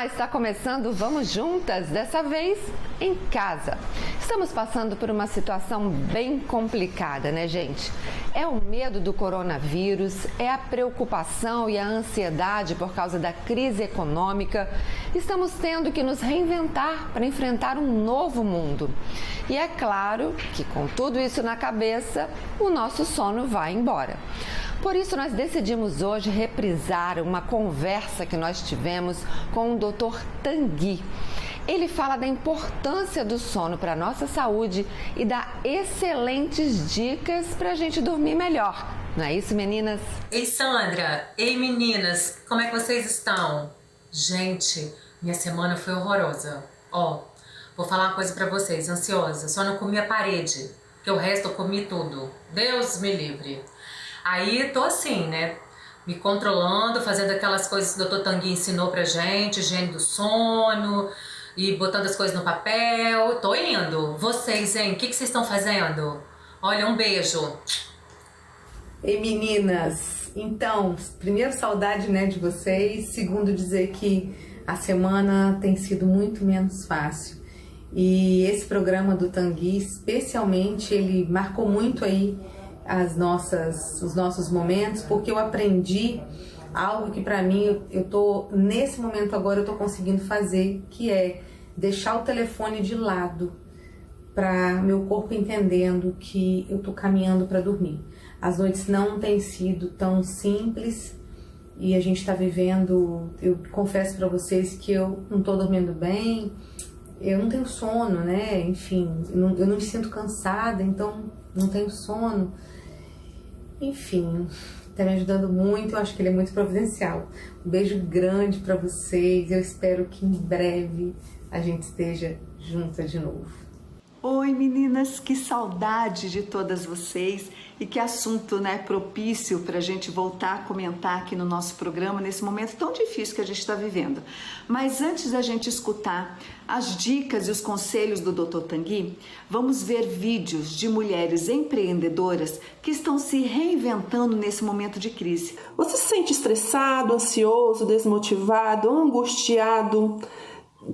Olá, está começando Vamos Juntas, dessa vez em casa. Estamos passando por uma situação bem complicada, né, gente? É o medo do coronavírus, é a preocupação e a ansiedade por causa da crise econômica. Estamos tendo que nos reinventar para enfrentar um novo mundo. E é claro que com tudo isso na cabeça, o nosso sono vai embora. Por isso, nós decidimos hoje reprisar uma conversa que nós tivemos com o Dr. Tanguy. Ele fala da importância do sono para a nossa saúde e dá excelentes dicas para a gente dormir melhor. Não é isso, meninas? Ei, Sandra! Ei, meninas! Como é que vocês estão? Gente, minha semana foi horrorosa. Ó, vou falar uma coisa para vocês, ansiosa. Só não comi a parede, porque o resto eu comi tudo. Deus me livre. Aí tô assim, né, me controlando, fazendo aquelas coisas que o Dr. Tanguy ensinou pra gente, higiene do sono, e botando as coisas no papel. Tô indo. Vocês, hein, o que vocês estão fazendo? Olha, um beijo. Ei, meninas, então, primeiro, saudade, né, de vocês. Segundo, dizer que a semana tem sido muito menos fácil. E esse programa do Tanguy, especialmente, ele marcou muito aí os nossos momentos, porque eu aprendi algo que para mim, nesse momento agora eu tô conseguindo fazer, que é deixar o telefone de lado, para meu corpo entendendo que eu tô caminhando para dormir. As noites não têm sido tão simples e a gente tá vivendo, eu confesso para vocês que eu não tô dormindo bem, eu não tenho sono, né? Enfim, eu não me sinto cansada, então não tenho sono. Enfim, tá me ajudando muito, eu acho que ele é muito providencial. Um beijo grande pra vocês, eu espero que em breve a gente esteja junta de novo. Oi, meninas, que saudade de todas vocês e que assunto, né, propício para a gente voltar a comentar aqui no nosso programa nesse momento tão difícil que a gente está vivendo. Mas antes da gente escutar as dicas e os conselhos do Dr. Tanguy, vamos ver vídeos de mulheres empreendedoras que estão se reinventando nesse momento de crise. Você se sente estressado, ansioso, desmotivado, angustiado?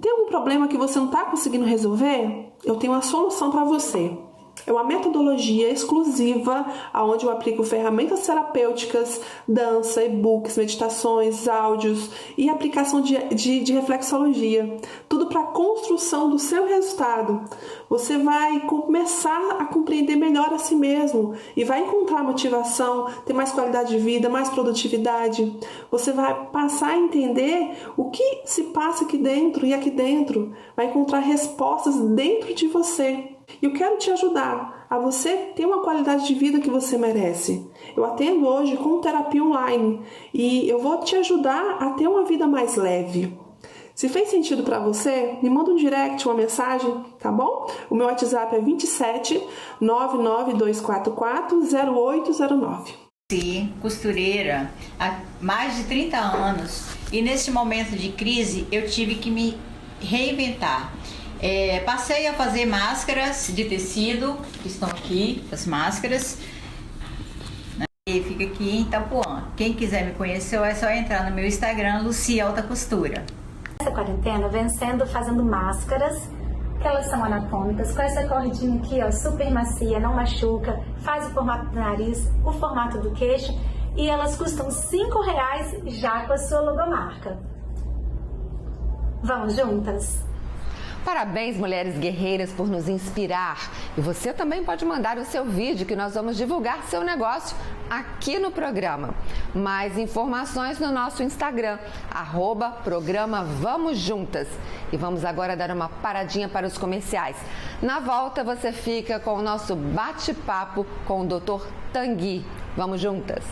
Tem algum problema que você não está conseguindo resolver? Eu tenho uma solução para você. É uma metodologia exclusiva onde eu aplico ferramentas terapêuticas, dança, e-books, meditações, áudios e aplicação de reflexologia. Tudo para a construção do seu resultado. Você vai começar a compreender melhor a si mesmo e vai encontrar motivação, ter mais qualidade de vida, mais produtividade. Você vai passar a entender o que se passa aqui dentro e aqui dentro. Vai encontrar respostas dentro de você. E eu quero te ajudar a você ter uma qualidade de vida que você merece. Eu atendo hoje com terapia online e eu vou te ajudar a ter uma vida mais leve. Se fez sentido para você, me manda um direct, uma mensagem, tá bom? O meu WhatsApp é 27 99244 0809. Sim, costureira há mais de 30 anos e nesse momento de crise eu tive que me reinventar. Passei a fazer máscaras de tecido, que estão aqui, as máscaras, né? E fica aqui em Itapuã. Quem quiser me conhecer é só entrar no meu Instagram, Lucia Alta Costura. Essa quarentena vencendo fazendo máscaras, que elas são anatômicas, com essa cordinha aqui, ó, super macia, não machuca, faz o formato do nariz, o formato do queixo, e elas custam R$5 já com a sua logomarca. Vamos juntas? Parabéns, mulheres guerreiras, por nos inspirar. E você também pode mandar o seu vídeo que nós vamos divulgar seu negócio aqui no programa. Mais informações no nosso Instagram, @programa Vamos Juntas. E vamos agora dar uma paradinha para os comerciais. Na volta você fica com o nosso bate-papo com o Dr. Tanguy. Vamos juntas!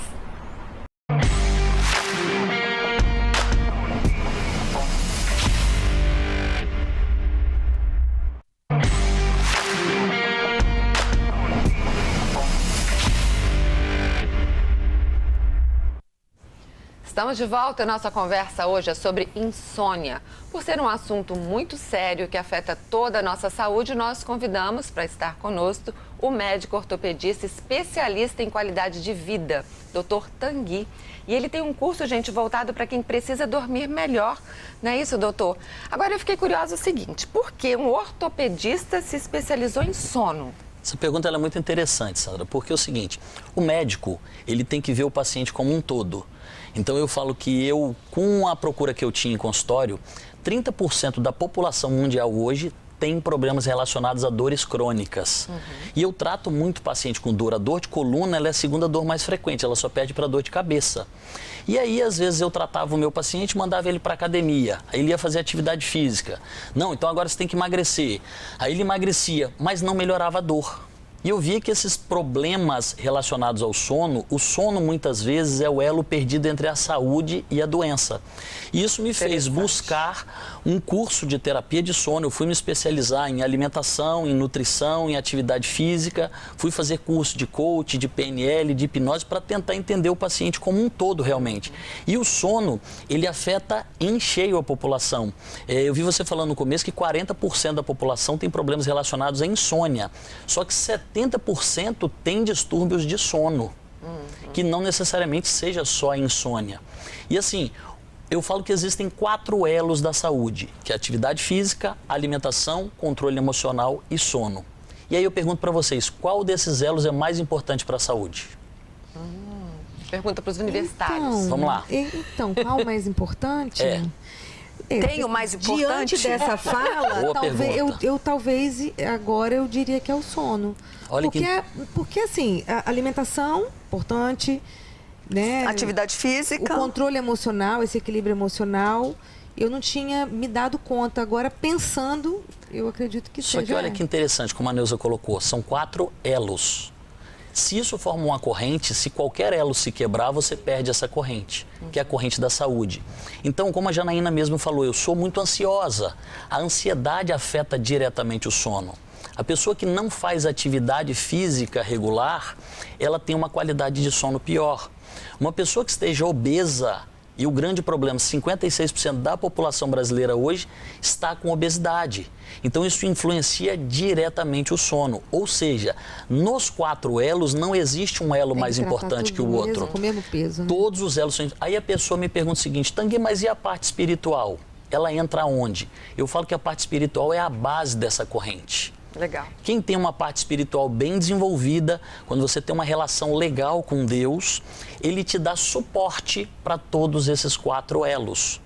Estamos de volta. Nossa conversa hoje é sobre insônia. Por ser um assunto muito sério que afeta toda a nossa saúde, nós convidamos para estar conosco o médico ortopedista especialista em qualidade de vida, Dr. Tanguy. E ele tem um curso, gente, voltado para quem precisa dormir melhor. Não é isso, doutor? Agora eu fiquei curiosa o seguinte, por que um ortopedista se especializou em sono? Essa pergunta ela é muito interessante, Sandra, porque é o seguinte, o médico, ele tem que ver o paciente como um todo. Então eu falo que com a procura que eu tinha em consultório, 30% da população mundial hoje tem problemas relacionados a dores crônicas. E eu trato muito paciente com dor. A dor de coluna, ela é a segunda dor mais frequente, ela só perde para dor de cabeça. E aí, às vezes, eu tratava o meu paciente e mandava ele para academia. Aí ele ia fazer atividade física. Não, então agora você tem que emagrecer. Aí ele emagrecia, mas não melhorava a dor. E eu vi que esses problemas relacionados ao sono, o sono muitas vezes é o elo perdido entre a saúde e a doença. E isso me fez buscar um curso de terapia de sono. Eu fui me especializar em alimentação, em nutrição, em atividade física. Fui fazer curso de coach, de PNL, de hipnose para tentar entender o paciente como um todo realmente. E o sono, ele afeta em cheio a população. Eu vi você falando no começo que 40% da população tem problemas relacionados à insônia. Só que 70% tem distúrbios de sono, que não necessariamente seja só a insônia. E assim, eu falo que existem 4 elos da saúde, que é atividade física, alimentação, controle emocional e sono. E aí eu pergunto para vocês, qual desses elos é mais importante para a saúde? Pergunta para os universitários. Vamos lá. Então, qual o mais importante? Tem o mais importante? Diante dessa fala, talvez agora eu diria que é o sono. Olha porque assim, a alimentação, importante, né? Atividade física. O controle emocional, esse equilíbrio emocional, eu não tinha me dado conta. Agora, pensando, eu acredito que seja. Só que olha que interessante, como a Neuza colocou, são 4 elos. Se isso forma uma corrente, se qualquer elo se quebrar, você perde essa corrente, que é a corrente da saúde. Então, como a Janaína mesmo falou, eu sou muito ansiosa. A ansiedade afeta diretamente o sono. A pessoa que não faz atividade física regular, ela tem uma qualidade de sono pior. Uma pessoa que esteja obesa, e o grande problema, 56% da população brasileira hoje está com obesidade. Então isso influencia diretamente o sono. Ou seja, nos 4 elos não existe um elo mais importante que o outro. Com o mesmo peso, né? Todos os elos são... Aí a pessoa me pergunta o seguinte, Tanguy, mas e a parte espiritual? Ela entra onde? Eu falo que a parte espiritual é a base dessa corrente. Legal. Quem tem uma parte espiritual bem desenvolvida, quando você tem uma relação legal com Deus, ele te dá suporte para todos esses 4 elos.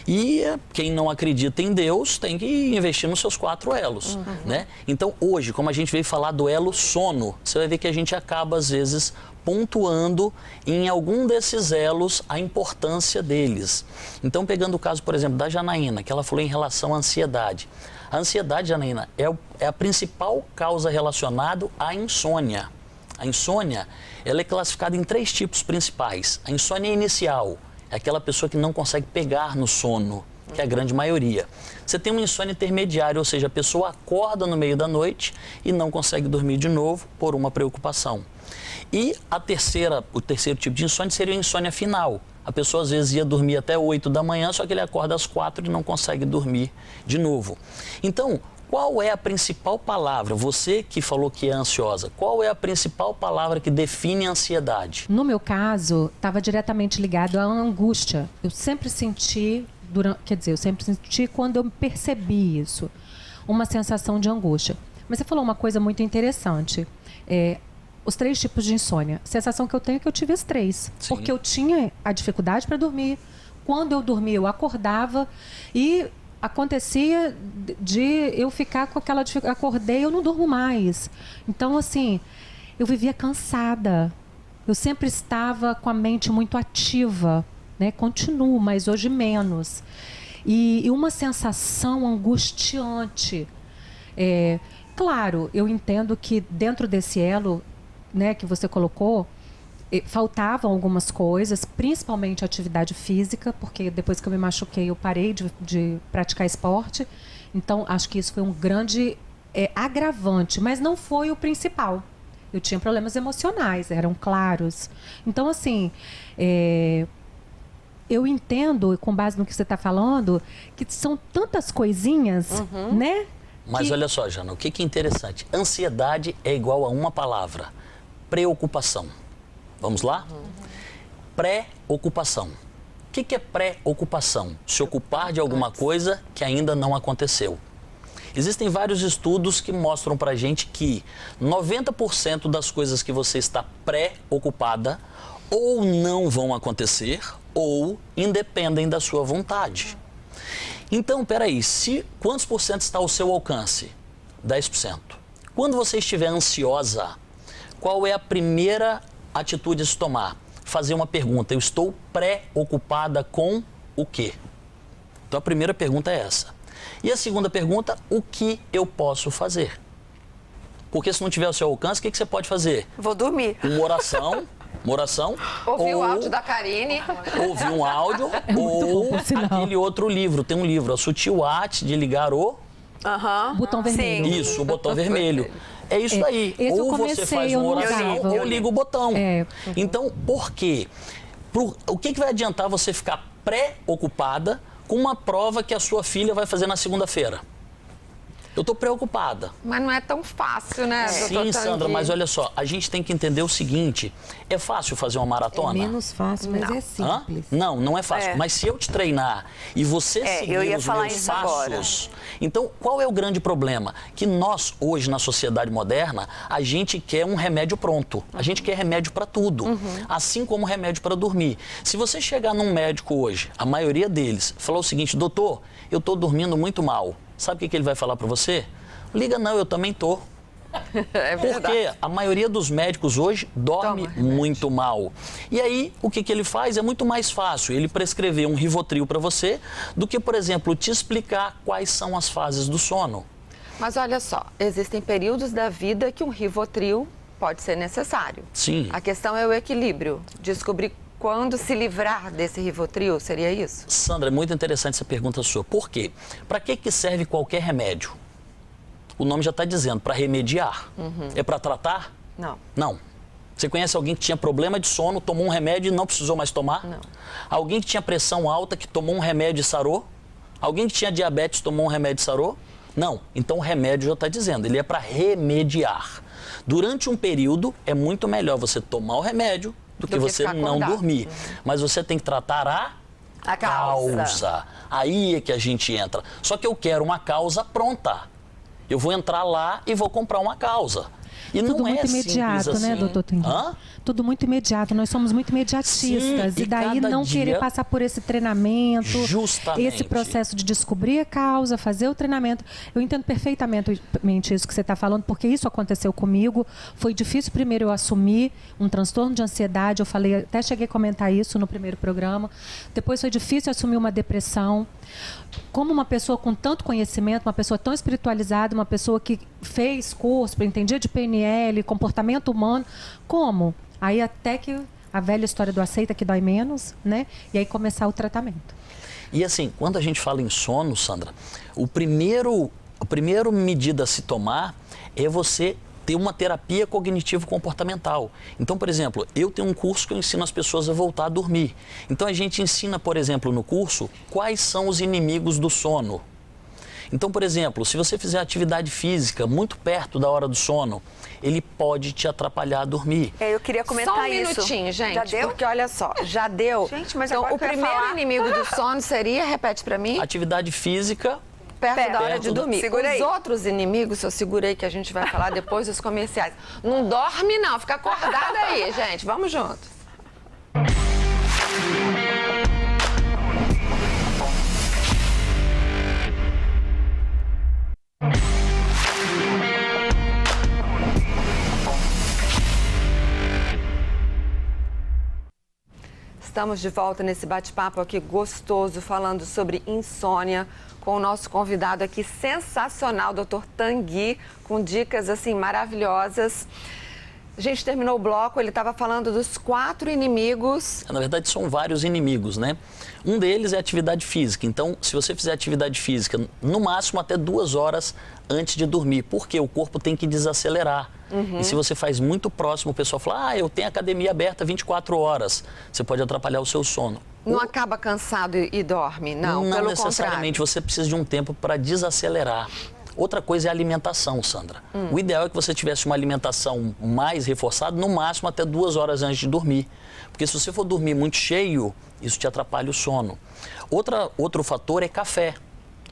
E quem não acredita em Deus tem que investir nos seus 4 elos, né? Então hoje, como a gente veio falar do elo sono, você vai ver que a gente acaba às vezes pontuando em algum desses elos a importância deles. Então pegando o caso, por exemplo, da Janaína, que ela falou em relação à ansiedade. A ansiedade, Janaína, é a principal causa relacionada à insônia. A insônia, ela é classificada em 3 tipos principais. A insônia inicial é aquela pessoa que não consegue pegar no sono, que é a grande maioria. Você tem uma insônia intermediária, ou seja, a pessoa acorda no meio da noite e não consegue dormir de novo por uma preocupação. E o terceiro tipo de insônia seria a insônia final. A pessoa às vezes ia dormir até 8 da manhã, só que ele acorda às 4 e não consegue dormir de novo. Então, qual é a principal palavra? Você que falou que é ansiosa, qual é a principal palavra que define a ansiedade? No meu caso, estava diretamente ligado à angústia. Eu sempre senti, quando eu percebi isso, uma sensação de angústia. Mas você falou uma coisa muito interessante. Os 3 tipos de insônia. A sensação que eu tenho é que eu tive as 3. Sim. Porque eu tinha a dificuldade para dormir. Quando eu dormia, eu acordava e acontecia de eu ficar com aquela dificuldade. Acordei, eu não durmo mais. Então, assim, eu vivia cansada. Eu sempre estava com a mente muito ativa, né? Continuo, mas hoje menos. E uma sensação angustiante. Claro, eu entendo que dentro desse elo, né, que você colocou, faltavam algumas coisas, principalmente atividade física, porque depois que eu me machuquei eu parei de praticar esporte. Então acho que isso foi um grande agravante, mas não foi o principal. Eu tinha problemas emocionais, eram claros. Então assim, eu entendo, com base no que você está falando, que são tantas coisinhas, né? Mas olha só, Jana, o que é interessante? Ansiedade é igual a uma palavra: preocupação. Vamos lá? Pré-ocupação. O que é pré-ocupação? Se ocupar de alguma coisa que ainda não aconteceu. Existem vários estudos que mostram pra gente que 90% das coisas que você está pré-ocupada ou não vão acontecer ou independem da sua vontade. Então, peraí, quantos por cento está ao seu alcance? 10%. Quando você estiver ansiosa, qual é a primeira atitude a se tomar? Fazer uma pergunta: eu estou preocupada com o quê? Então a primeira pergunta é essa. E a segunda pergunta: o que eu posso fazer? Porque se não tiver ao seu alcance, o que você pode fazer? Vou dormir. Uma oração. Ouvir o áudio da Karine. Ouvir um áudio ou aquele outro livro. Tem um livro, A Sutil Arte de Ligar o... Botão vermelho. Isso, o botão vermelho. É isso aí. Esse ou você faz uma oração ou liga o botão. Então, por quê? O que vai adiantar você ficar pré-ocupada com uma prova que a sua filha vai fazer na segunda-feira? Eu estou preocupada. Mas não é tão fácil, né, doutor Sim, Tanguy? Sandra, mas olha só, a gente tem que entender o seguinte: é fácil fazer uma maratona? É menos fácil, mas é simples. Não é fácil. Mas se eu te treinar e você seguir os meus passos... Então, qual é o grande problema? Que nós, hoje, na sociedade moderna, a gente quer um remédio pronto. A gente quer remédio para tudo. Assim como remédio para dormir. Se você chegar num médico hoje, a maioria deles, falar o seguinte: doutor, eu estou dormindo muito mal. Sabe o que ele vai falar para você? Liga não, eu também tô. Porque a maioria dos médicos hoje dorme muito mal. E aí, o que ele faz? É muito mais fácil ele prescrever um Rivotril para você do que, por exemplo, te explicar quais são as fases do sono. Mas olha só, existem períodos da vida que um Rivotril pode ser necessário. Sim. A questão é o equilíbrio. Descobrir quando se livrar desse Rivotril, seria isso? Sandra, é muito interessante essa pergunta sua. Por quê? Para que serve qualquer remédio? O nome já está dizendo, para remediar. É para tratar? Não. Não. Você conhece alguém que tinha problema de sono, tomou um remédio e não precisou mais tomar? Não. Alguém que tinha pressão alta, que tomou um remédio e sarou? Alguém que tinha diabetes, tomou um remédio e sarou? Não. Então o remédio já está dizendo, ele é para remediar. Durante um período, é muito melhor você tomar o remédio do que você não dormir. Mas você tem que tratar a causa. Aí é que a gente entra. Só que eu quero uma causa pronta. Eu vou entrar lá e vou comprar uma causa. E tudo não muito é imediato, assim. né, doutor Tanguy? Tudo muito imediato. Nós somos muito imediatistas. Sim, e daí não querer passar por esse treinamento, esse processo de descobrir a causa, fazer o treinamento. Eu entendo perfeitamente isso que você está falando, porque isso aconteceu comigo. Foi difícil primeiro eu assumir um transtorno de ansiedade. Eu falei, até cheguei a comentar isso no primeiro programa. Depois foi difícil assumir uma depressão. Como uma pessoa com tanto conhecimento, uma pessoa tão espiritualizada, uma pessoa que fez curso para entender de PNL, comportamento humano, como? Aí até que a velha história do aceita que dói menos, né? E aí começar o tratamento. E assim, quando a gente fala em sono, Sandra, a primeira medida a se tomar é você ter uma terapia cognitivo-comportamental. Então, por exemplo, eu tenho um curso que eu ensino as pessoas a voltar a dormir. Então, a gente ensina, por exemplo, no curso, quais são os inimigos do sono. Então, por exemplo, se você fizer atividade física muito perto da hora do sono, ele pode te atrapalhar a dormir. Eu queria comentar isso. Só um minutinho, gente, já deu? porque olha só, já deu. Gente, mas então, agora o primeiro inimigo do sono seria, repete pra mim? Atividade física perto da hora de dormir. Segura aí. Os outros inimigos, eu segurei que a gente vai falar depois dos comerciais. Não dorme não, fica acordada aí, gente. Vamos juntos. Estamos de volta nesse bate-papo aqui gostoso, falando sobre insônia, com o nosso convidado aqui sensacional, Dr. Tanguy, com dicas assim maravilhosas. A gente terminou o bloco, ele estava falando dos 4 inimigos. Na verdade, são vários inimigos, né? Um deles é a atividade física. Então, se você fizer atividade física, no máximo até 2 horas antes de dormir, porque o corpo tem que desacelerar. E se você faz muito próximo, o pessoal fala, eu tenho academia aberta 24 horas. Você pode atrapalhar o seu sono. Não acaba cansado e dorme, não, Não pelo necessariamente, você precisa de um tempo para desacelerar. Outra coisa é a alimentação, Sandra. O ideal é que você tivesse uma alimentação mais reforçada, no máximo até 2 horas antes de dormir. Porque se você for dormir muito cheio, isso te atrapalha o sono. Outro fator é café.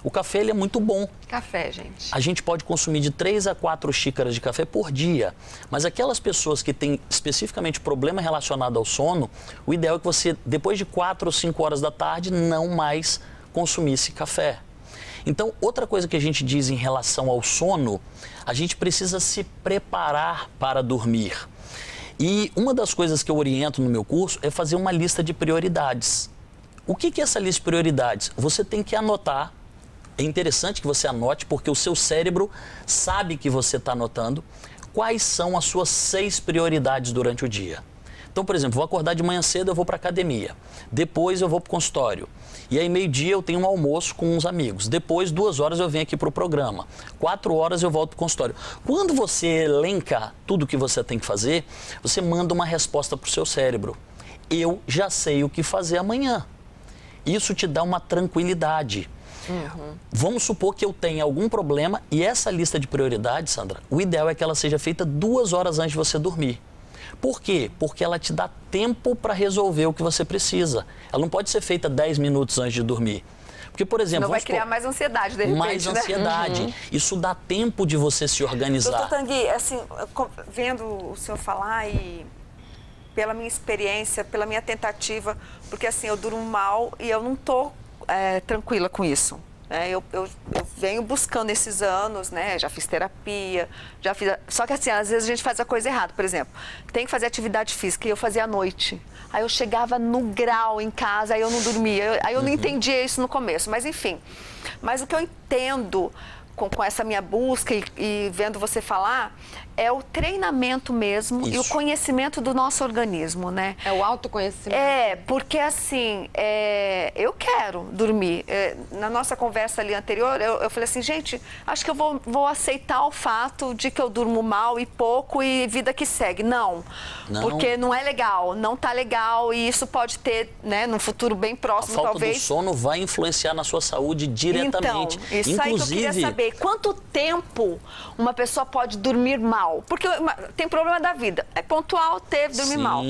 O café ele é muito bom. Café, gente. A gente pode consumir de 3 a 4 xícaras de café por dia. Mas aquelas pessoas que têm especificamente problema relacionado ao sono, o ideal é que você, depois de 4 ou 5 horas da tarde, não mais consumisse café. Então, outra coisa que a gente diz em relação ao sono, a gente precisa se preparar para dormir. E uma das coisas que eu oriento no meu curso é fazer uma lista de prioridades. O que é essa lista de prioridades? Você tem que anotar. É interessante que você anote, porque o seu cérebro sabe que você está anotando quais são as suas 6 prioridades durante o dia. Então, por exemplo, vou acordar de manhã cedo, eu vou para a academia. Depois eu vou para o consultório. E aí, meio-dia, eu tenho um almoço com uns amigos. Depois, 2 horas, eu venho aqui para o programa. 4 horas, eu volto para o consultório. Quando você elenca tudo que você tem que fazer, você manda uma resposta para o seu cérebro. Eu já sei o que fazer amanhã. Isso te dá uma tranquilidade. Vamos supor que eu tenha algum problema e essa lista de prioridades, Sandra, o ideal é que ela seja feita 2 horas antes de você dormir. Por quê? Porque ela te dá tempo para resolver o que você precisa. Ela não pode ser feita 10 minutos antes de dormir. Porque, por exemplo... Não vai criar mais ansiedade, de repente, mais ansiedade. Né? Isso dá tempo de você se organizar. Doutor Tanguy, assim, vendo o senhor falar e pela minha experiência, pela minha tentativa, porque assim, eu durmo mal e eu não estou tranquila com isso. Eu venho buscando esses anos, né? Já fiz terapia, já fiz... Só que assim, às vezes a gente faz a coisa errada. Por exemplo, tem que fazer atividade física e eu fazia à noite. Aí eu chegava no grau em casa, aí eu não dormia. Aí eu não entendia isso no começo, mas enfim. Mas o que eu entendo com essa minha busca e vendo você falar, é o treinamento mesmo. Isso. E o conhecimento do nosso organismo, né? É o autoconhecimento. Porque assim, eu quero dormir. Na nossa conversa ali anterior, eu falei assim, gente, acho que eu vou aceitar o fato de que eu durmo mal e pouco e vida que segue. Não, porque não é legal, não tá legal e isso pode ter, né, num futuro bem próximo, talvez. A falta talvez. do sono vai influenciar na sua saúde diretamente. Então, isso aí que eu queria saber. Quanto tempo uma pessoa pode dormir mal? Porque tem problema da vida. É pontual, dormir mal.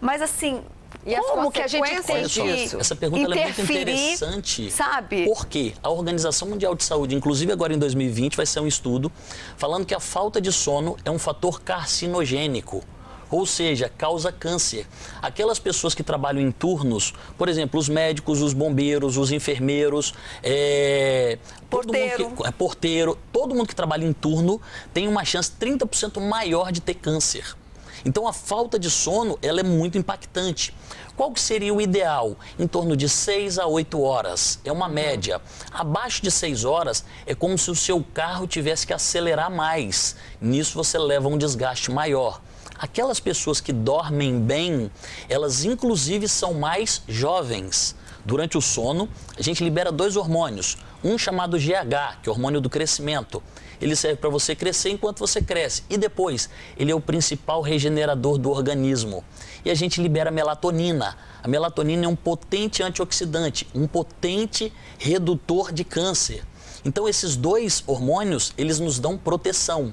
Mas assim, e como que a gente tem que essa pergunta é muito interessante. Sabe? Porque a Organização Mundial de Saúde, inclusive agora em 2020, vai ser um estudo falando que a falta de sono é um fator carcinogênico. Ou seja, causa câncer. Aquelas pessoas que trabalham em turnos, por exemplo, os médicos, os bombeiros, os enfermeiros, porteiro, todo mundo que trabalha em turno tem uma chance 30% maior de ter câncer. Então a falta de sono, ela é muito impactante. Qual que seria o ideal? Em torno de 6 a 8 horas, é uma média. Abaixo de 6 horas é como se o seu carro tivesse que acelerar mais. Nisso você leva um desgaste maior. Aquelas pessoas que dormem bem, elas inclusive são mais jovens. Durante o sono, a gente libera 2 hormônios. Um chamado GH, que é o hormônio do crescimento. Ele serve para você crescer enquanto você cresce. E depois, ele é o principal regenerador do organismo. E a gente libera melatonina. A melatonina é um potente antioxidante, um potente redutor de câncer. Então, esses 2 hormônios, eles nos dão proteção.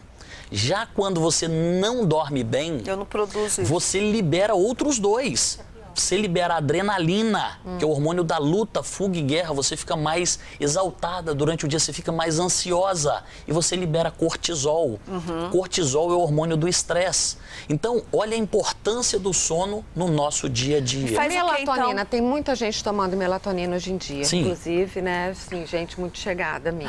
Já quando você não dorme bem, eu não produzo isso. Você libera outros 2. Você libera a adrenalina, que é o hormônio da luta, fuga e guerra. Você fica mais exaltada durante o dia, você fica mais ansiosa. E você libera cortisol. Cortisol é o hormônio do estresse. Então, olha a importância do sono no nosso dia a dia. Faz melatonina, tem muita gente tomando melatonina hoje em dia. Sim. Inclusive, né, assim, gente muito chegada a mim.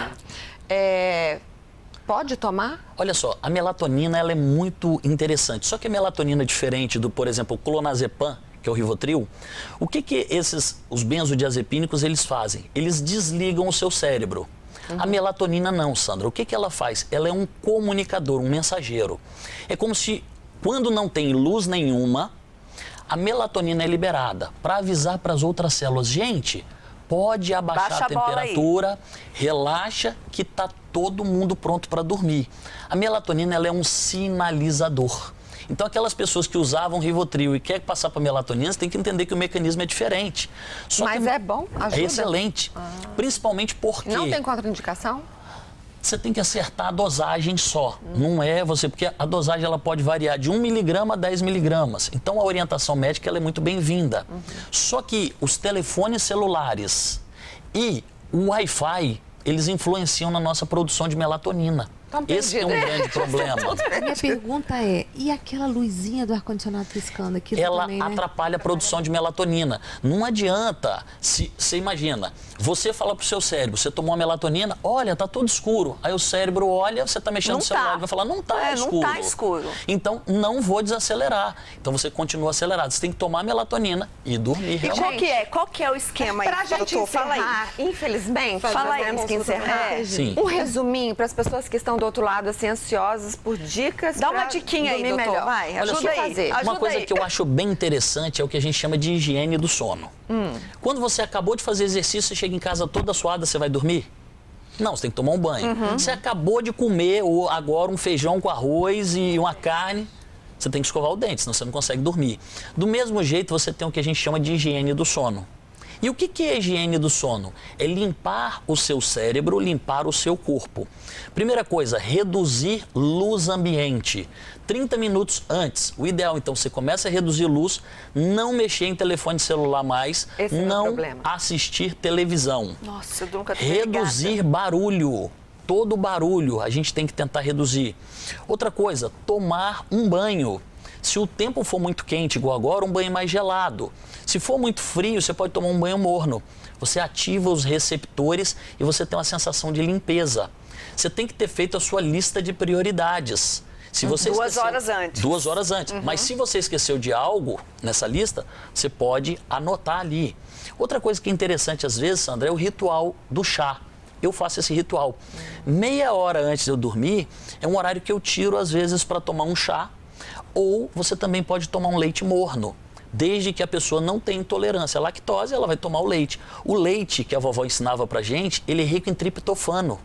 Pode tomar? Olha só, a melatonina ela é muito interessante. Só que a melatonina é diferente do, por exemplo, o clonazepam, que é o Rivotril. O que os benzodiazepínicos eles fazem? Eles desligam o seu cérebro. A melatonina não, Sandra. O que ela faz? Ela é um comunicador, um mensageiro. É como se Quando não tem luz nenhuma, a melatonina é liberada para avisar para as outras células, gente, pode abaixar a temperatura, relaxa que está todo mundo pronto para dormir. A melatonina ela é um sinalizador. Então, aquelas pessoas que usavam Rivotril e querem passar para melatonina, você tem que entender que o mecanismo é diferente. Mas é bom? Ajuda? É excelente. Principalmente porque... Não tem contraindicação? Você tem que acertar a dosagem só. Não é você... Porque a dosagem ela pode variar de 1 miligrama a 10 miligramas. Então, a orientação médica ela é muito bem-vinda. Só que os telefones celulares e o Wi-Fi, eles influenciam na nossa produção de melatonina. Esse é um grande problema. Minha pergunta é, e aquela luzinha do ar-condicionado piscando? Aquilo ela também, né? atrapalha a produção de melatonina. Não adianta, você imagina, você fala pro seu cérebro, você tomou uma melatonina, olha, tá tudo escuro. Aí o cérebro olha, você tá mexendo no celular, ele vai falar, não tá escuro. Não tá escuro. Então, não vou desacelerar. Então, você continua acelerado. Você tem que tomar melatonina e dormir. E qual que é o esquema aí? Pra gente encerrar, infelizmente, nós temos que encerrar. Sim. Um resuminho para as pessoas que estão do outro lado, assim, ansiosas por dicas. Dá uma diquinha aí, doutor. Melhor. Vai, ajuda aí. Uma coisa que eu acho bem interessante é o que a gente chama de higiene do sono. Quando você acabou de fazer exercício, você chega em casa toda suada, você vai dormir? Não, você tem que tomar um banho. Você acabou de comer agora um feijão com arroz e uma carne, você tem que escovar o dente, senão você não consegue dormir. Do mesmo jeito, você tem o que a gente chama de higiene do sono. E o que é a higiene do sono? É limpar o seu cérebro, limpar o seu corpo. Primeira coisa, reduzir luz ambiente. 30 minutos antes. O ideal, então, você começa a reduzir luz, não mexer em telefone celular mais, não assistir televisão. Nossa, eu nunca reduzir barulho. Todo barulho a gente tem que tentar reduzir. Outra coisa, tomar um banho. Se o tempo for muito quente, igual agora, um banho mais gelado. Se for muito frio, você pode tomar um banho morno. Você ativa os receptores e você tem uma sensação de limpeza. Você tem que ter feito a sua lista de prioridades. Se você 2 horas antes. 2 horas antes. Mas se você esqueceu de algo nessa lista, você pode anotar ali. Outra coisa que é interessante às vezes, Sandra, é o ritual do chá. Eu faço esse ritual. Meia hora antes de eu dormir, é um horário que eu tiro às vezes para tomar um chá. Ou você também pode tomar um leite morno, desde que a pessoa não tenha intolerância à lactose, ela vai tomar o leite. O leite que a vovó ensinava pra gente, ele é rico em triptofano.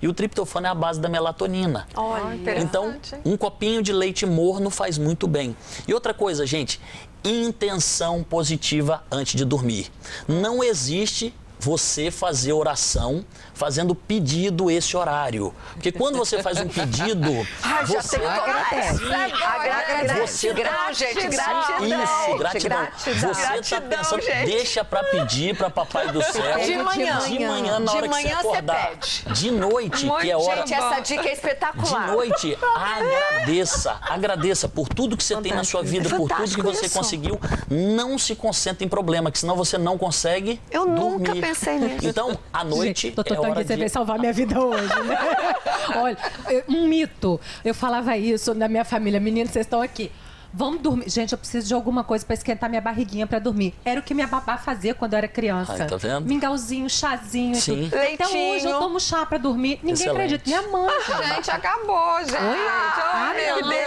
E o triptofano é a base da melatonina. Olha, então, um copinho de leite morno faz muito bem. E outra coisa, gente, intenção positiva antes de dormir. Não existe você fazer oração fazendo pedido esse horário. Porque quando você faz um pedido, você agradece. Gratidão, gente, gratidão. Isso, gratidão. Você está pensando, deixa para pedir para Papai do Céu. De manhã na hora que você acordar. De noite, que é hora... Gente, essa dica é espetacular. De noite, agradeça por tudo que você tem na sua vida, por tudo que você conseguiu. Não se concentre em problema, que senão você não consegue dormir. Nunca pensei nisso. Então, à noite doutor, é hora você de... vai salvar minha vida hoje, né? Olha, um mito. Eu falava isso na minha família. Meninos, vocês estão aqui. Vamos dormir. Gente, eu preciso de alguma coisa para esquentar minha barriguinha para dormir. Era o que minha babá fazia quando eu era criança. Ai, tá vendo? Mingauzinho, chazinho e tudo. Leitinho. Até hoje eu tomo chá para dormir. Ninguém Excelente. acredita. Minha mãe. Gente, acabou, gente. Meu Deus.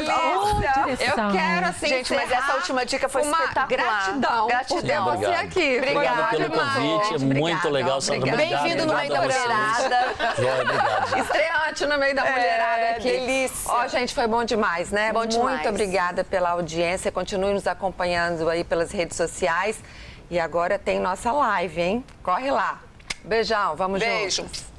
Eu quero, assim, gente, mas essa última dica foi espetacular. Gratidão por ter você aqui. Obrigado pelo convite. Muito legal, Sandra. Bem-vindo no meio da mulherada. Obrigado. Estreante no meio da mulherada aqui. Delícia. Ó, gente, foi bom demais, né? Bom demais. Muito obrigada pela audiência. Continue nos acompanhando aí pelas redes sociais. E agora tem nossa live, hein? Corre lá. Beijão, vamos juntos.